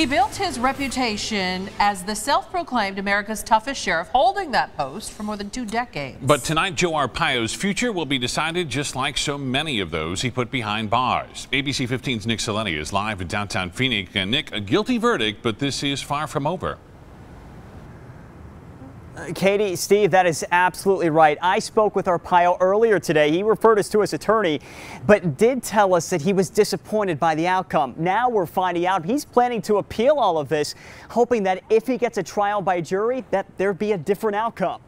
He built his reputation as the self-proclaimed America's toughest sheriff, holding that post for more than 2 decades. But tonight, Joe Arpaio's future will be decided just like so many of those he put behind bars. ABC 15's Nick Saletti is live in downtown Phoenix. And Nick, a guilty verdict, but this is far from over. Katie, Steve, that is absolutely right. I spoke with Arpaio earlier today. He referred us to his attorney, but did tell us that he was disappointed by the outcome. Now we're finding out he's planning to appeal all of this, hoping that if he gets a trial by jury, that there'd be a different outcome.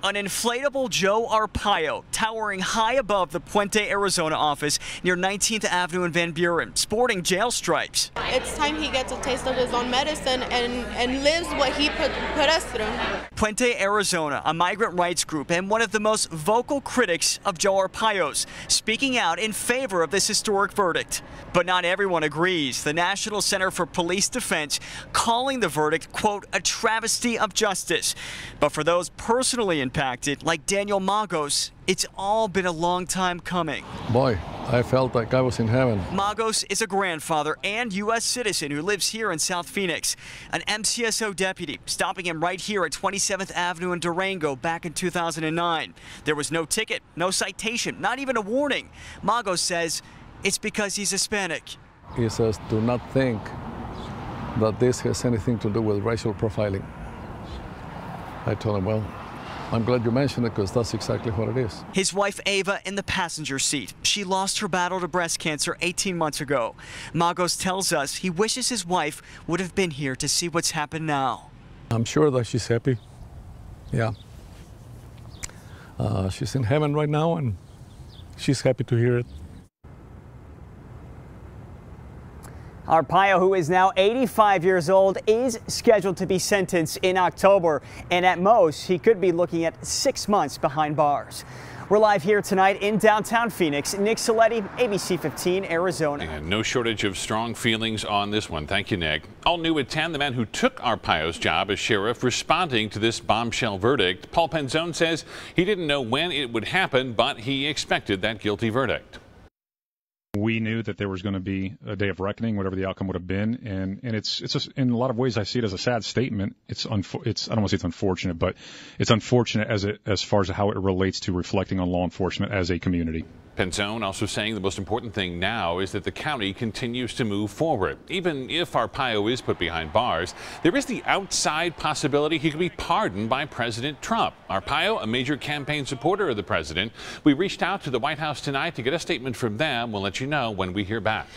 An inflatable Joe Arpaio towering high above the Puente, Arizona office near 19th Avenue in Van Buren, sporting jail stripes. It's time he gets a taste of his own medicine and lives what he put us through. Puente, Arizona, a migrant rights group and one of the most vocal critics of Joe Arpaio's, speaking out in favor of this historic verdict. But not everyone agrees. The National Center for Police Defense calling the verdict, quote, a travesty of justice. But for those personally impacted, like Daniel Magos, it's all been a long time coming. Boy, I felt like I was in heaven. Magos is a grandfather and U.S. citizen who lives here in South Phoenix. An MCSO deputy stopping him right here at 27th Avenue in Durango back in 2009. There was no ticket, no citation, not even a warning. Magos says it's because he's Hispanic. He says, do not think that this has anything to do with racial profiling. I told him, well, I'm glad you mentioned it because that's exactly what it is. His wife, Ava, in the passenger seat. She lost her battle to breast cancer 18 months ago. Magos tells us he wishes his wife would have been here to see what's happened now. I'm sure that she's happy. Yeah. She's in heaven right now, and she's happy to hear it. Arpaio, who is now 85 years old, is scheduled to be sentenced in October, and at most, he could be looking at 6 months behind bars. We're live here tonight in downtown Phoenix. Nick Saletti, ABC 15, Arizona. And no shortage of strong feelings on this one. Thank you, Nick. All new at 10, the man who took Arpaio's job as sheriff responding to this bombshell verdict. Paul Penzone says he didn't know when it would happen, but he expected that guilty verdict. We knew that there was going to be a day of reckoning, whatever the outcome would have been, and it's just, in a lot of ways I see it as a sad statement. I don't want to say it's unfortunate, but it's unfortunate as far as how it relates to reflecting on law enforcement as a community. Penzone also saying the most important thing now is that the county continues to move forward. Even if Arpaio is put behind bars, there is the outside possibility he could be pardoned by President Trump. Arpaio, a major campaign supporter of the president. We reached out to the White House tonight to get a statement from them. We'll let you know when we hear back.